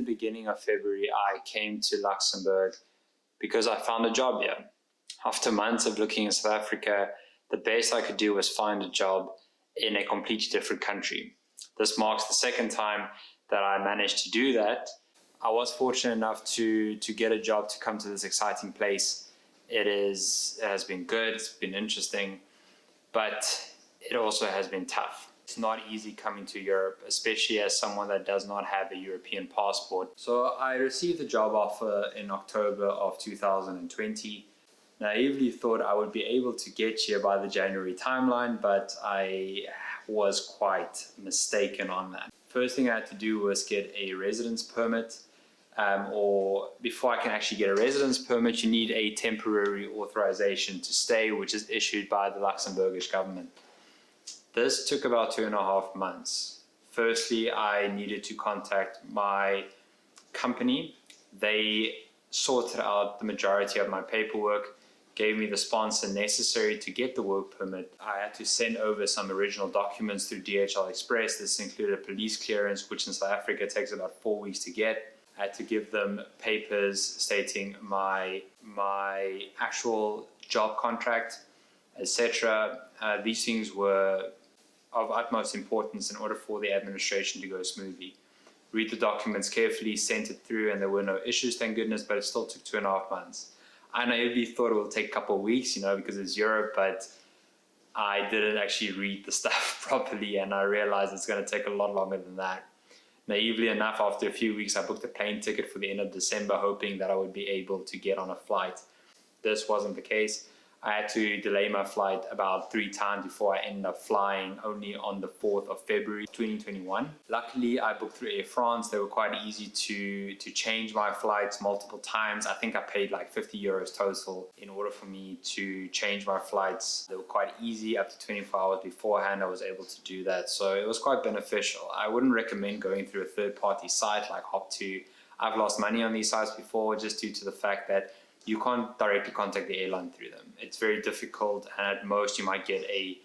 beginning of February, I came to Luxembourg because I found a job here. After months of looking in South Africa, the best I could do was find a job in a completely different country. This marks the second time that I managed to do that. I was fortunate enough to get a job to come to this exciting place. It has been good, it's been interesting, but it also has been tough. It's not easy coming to Europe, especially as someone that does not have a European passport. So I received a job offer in October of 2020. Naively thought I would be able to get here by the January timeline, but I was quite mistaken on that. First thing I had to do was get a residence permit, or before I can actually get a residence permit, you need a temporary authorization to stay, which is issued by the Luxembourgish government. This took about 2.5 months. Firstly, I needed to contact my company. They sorted out the majority of my paperwork, gave me the sponsor necessary to get the work permit. I had to send over some original documents through DHL Express. This included police clearance, which in South Africa takes about 4 weeks to get. I had to give them papers stating my actual job contract, etc. These things were of utmost importance in order for the administration to go smoothly. Read the documents carefully, sent it through, and there were no issues, thank goodness, but it still took 2.5 months. I naively thought it would take a couple of weeks, because it's Europe, but I didn't actually read the stuff properly, and I realized it's going to take a lot longer than that. Naively enough, after a few weeks, I booked a plane ticket for the end of December, hoping that I would be able to get on a flight. This wasn't the case. I had to delay my flight about 3 times before I ended up flying only on the 4th of February 2021. Luckily, I booked through Air France. They were quite easy to change my flights multiple times. I think I paid like 50 euros total in order for me to change my flights. They were quite easy. Up to 24 hours beforehand, I was able to do that. So it was quite beneficial. I wouldn't recommend going through a third-party site like Hop2. I've lost money on these sites before just due to the fact that you can't directly contact the airline through them. It's very difficult, and at most you might get a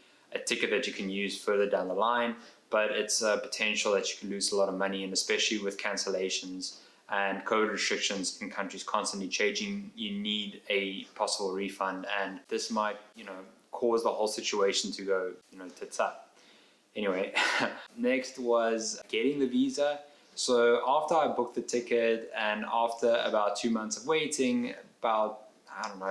ticket that you can use further down the line, but it's a potential that you can lose a lot of money, and especially with cancellations and COVID restrictions in countries constantly changing, you need a possible refund, and this might, cause the whole situation to go, tits up. Anyway, next was getting the visa. So after I booked the ticket and after about 2 months of waiting, about,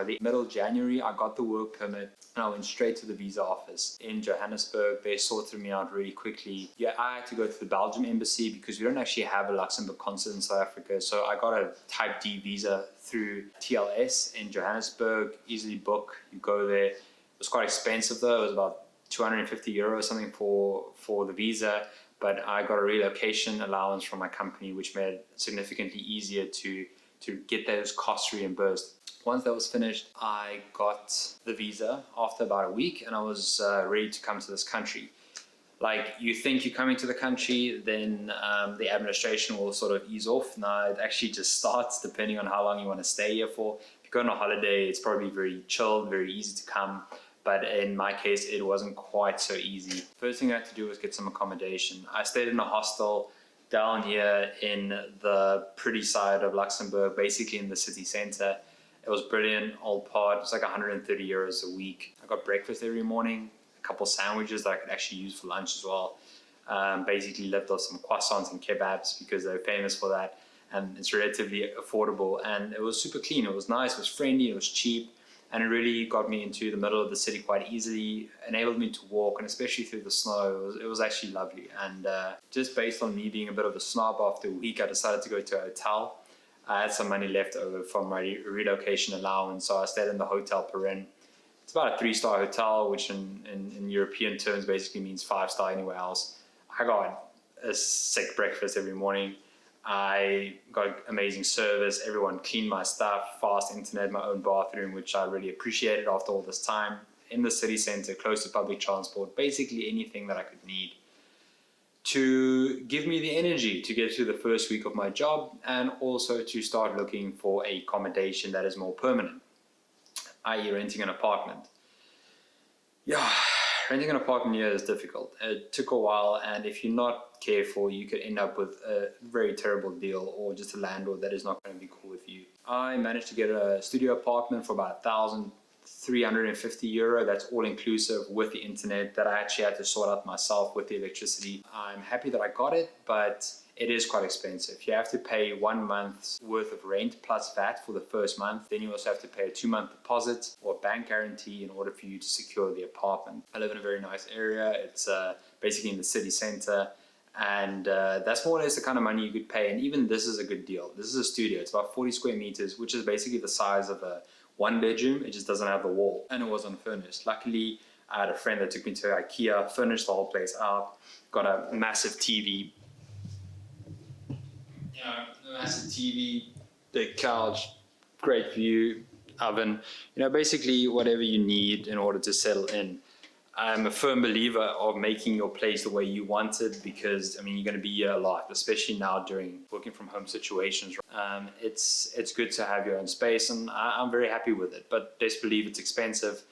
the middle of January, I got the work permit and I went straight to the visa office in Johannesburg. They sorted me out really quickly. Yeah, I had to go to the Belgium embassy because we don't actually have a Luxembourg consulate in South Africa. So I got a type D visa through TLS in Johannesburg, easily book, you go there. It was quite expensive though. It was about 250 euros or something for the visa. But I got a relocation allowance from my company, which made it significantly easier to get those costs reimbursed. Once that was finished, I got the visa after about a week, and I was ready to come to this country. Like, you think you're coming to the country, then the administration will sort of ease off. Now it actually just starts depending on how long you want to stay here for. If you go on a holiday, it's probably very chilled, very easy to come. But in my case, it wasn't quite so easy. First thing I had to do was get some accommodation. I stayed in a hostel down here in the pretty side of Luxembourg, basically in the city center. It was brilliant, old part. It was like 130 euros a week. I got breakfast every morning, a couple sandwiches that I could actually use for lunch as well. Basically lived off some croissants and kebabs because they're famous for that. And it's relatively affordable. And it was super clean. It was nice, it was friendly, it was cheap. And it really got me into the middle of the city quite easily, enabled me to walk, and especially through the snow, it was actually lovely. And just based on me being a bit of a snob, after a week I decided to go to a hotel. I had some money left over from my relocation allowance, so I stayed in the Hotel Perrin. It's about a 3-star hotel, which in European terms basically means 5-star anywhere else. I got a sick breakfast every morning. I got amazing service, everyone cleaned my stuff, fast internet, my own bathroom, which I really appreciated after all this time. In the city center, close to public transport, basically anything that I could need to give me the energy to get through the first week of my job, and also to start looking for a accommodation that is more permanent, i.e. renting an apartment. Yeah, Renting an apartment here is difficult. It took a while, and if you're not careful, you could end up with a very terrible deal or just a landlord that is not going to be cool with you. I managed to get a studio apartment for about €1,350. That's all inclusive with the internet that I actually had to sort out myself with the electricity. I'm happy that I got it, but it is quite expensive. You have to pay 1 month's worth of rent plus VAT for the first month. Then you also have to pay a 2-month deposit or bank guarantee in order for you to secure the apartment. I live in a very nice area. It's basically in the city center. And that's more or less the kind of money you could pay. And even this is a good deal. This is a studio. It's about 40 square meters, which is basically the size of a 1-bedroom. It just doesn't have the wall. And it was unfurnished. Luckily, I had a friend that took me to IKEA, furnished the whole place out, got a massive TV. A massive TV, big couch, great view, oven, basically whatever you need in order to settle in. I'm a firm believer of making your place the way you want it because, you're going to be here a lot, especially now during working from home situations. It's good to have your own space, and I'm very happy with it, but best believe it's expensive.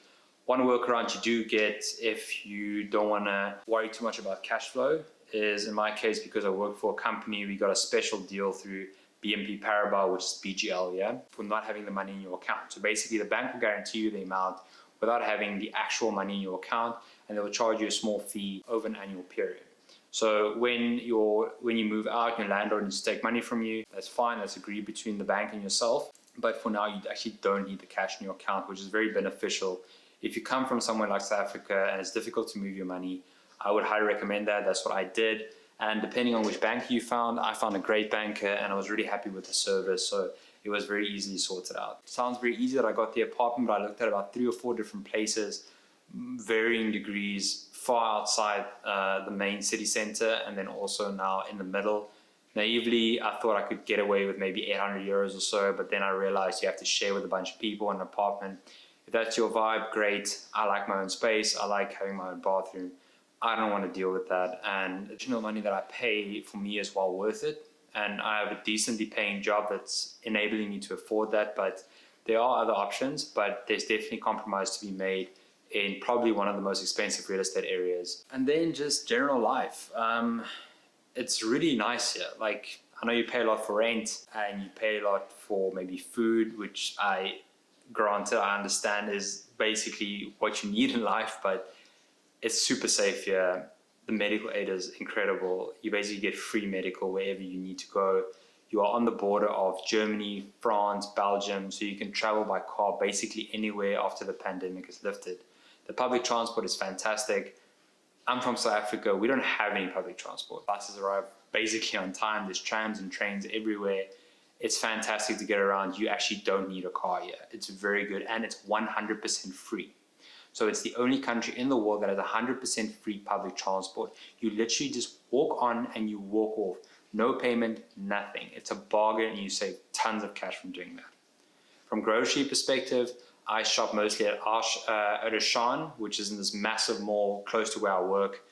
One workaround you do get if you don't want to worry too much about cash flow is, in my case, because I work for a company, we got a special deal through BNP Paribas, which is BGL, for not having the money in your account. So basically the bank will guarantee you the amount without having the actual money in your account, and they will charge you a small fee over an annual period. So when you move out, your landlord needs to take money from you. That's fine, that's agreed between the bank and yourself. But for now, you actually don't need the cash in your account, which is very beneficial. If you come from somewhere like South Africa and it's difficult to move your money, I would highly recommend that. That's what I did. And depending on which banker you found, I found a great banker and I was really happy with the service. So it was very easily sorted out. It sounds very easy that I got the apartment, but I looked at about 3 or 4 different places, varying degrees, far outside the main city center and then also now in the middle. Naively, I thought I could get away with maybe €800 or so, but then I realized you have to share with a bunch of people in an apartment. If that's your vibe, great. I like my own space. I like having my own bathroom. I don't want to deal with that, and the additional money that I pay for me is well worth it, and I have a decently paying job that's enabling me to afford that, but there are other options, but there's definitely compromise to be made in probably one of the most expensive real estate areas. And then just general life. It's really nice here. Like, I know you pay a lot for rent and you pay a lot for maybe food, which I understand is basically what you need in life, but it's super safe here. The medical aid is incredible. You basically get free medical wherever you need to go. You are on the border of Germany, France, Belgium, so you can travel by car basically anywhere after the pandemic is lifted. The public transport is fantastic. I'm from South Africa. We don't have any public transport. Buses arrive basically on time. There's trams and trains everywhere. It's fantastic to get around. You actually don't need a car here. It's very good, and it's 100% free. So it's the only country in the world that has 100% free public transport. You literally just walk on and you walk off. No payment, nothing. It's a bargain, and you save tons of cash from doing that. From grocery perspective, I shop mostly at Accommodation, which is in this massive mall close to where I work.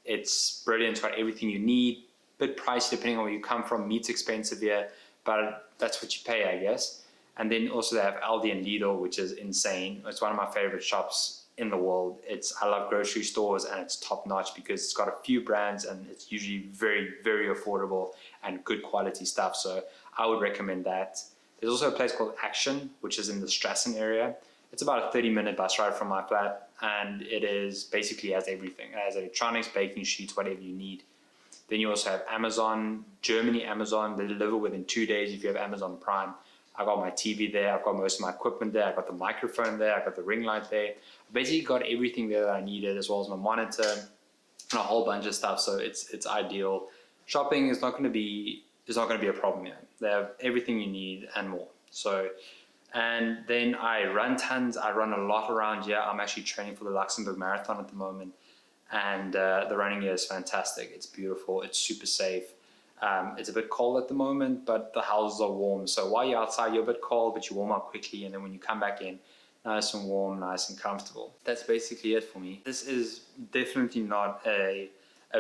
It's brilliant. It's got everything you need. Bit pricey depending on where you come from. Meat's expensive here, but that's what you pay, I guess. And then also they have Aldi and Lidl, which is insane. It's one of my favorite shops in the world. I love grocery stores, and it's top notch because it's got a few brands and it's usually very, very affordable and good quality stuff. So I would recommend that. There's also a place called Action, which is in the Strassen area. It's about a 30-minute bus ride from my flat, and it is basically has everything. It has electronics, baking sheets, whatever you need. Then you also have Amazon, Germany Amazon. They deliver within 2 days if you have Amazon Prime. I got my TV there, I've got most of my equipment there, I got the microphone there, I got the ring light there. I basically got everything there that I needed, as well as my monitor and a whole bunch of stuff. So it's ideal. Shopping is not going to be a problem here. They have everything you need and more. So, and then I run tons. I run a lot around here. I'm actually training for the Luxembourg Marathon at the moment, and the running here is fantastic. It's beautiful. It's super safe. It's a bit cold at the moment, but the houses are warm. So while you're outside, you're a bit cold, but you warm up quickly. And then when you come back in, nice and warm, nice and comfortable. That's basically it for me. This is definitely not a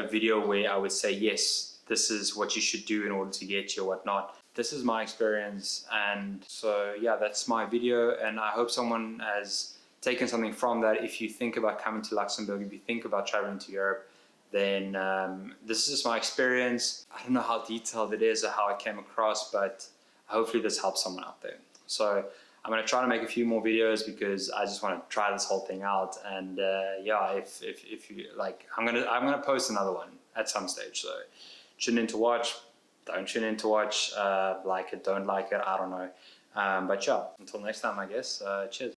video where I would say, yes, this is what you should do in order to get here or whatnot. This is my experience. And so, yeah, that's my video. And I hope someone has taken something from that. If you think about coming to Luxembourg, if you think about traveling to Europe, then this is just my experience. I don't know how detailed it is or how it came across, but hopefully this helps someone out there. So I'm going to try to make a few more videos because I just want to try this whole thing out. And yeah, if you like, I'm gonna post another one at some stage. So tune in to watch, don't tune in to watch, like it, don't like it, I don't know. But yeah, until next time, I guess. Cheers.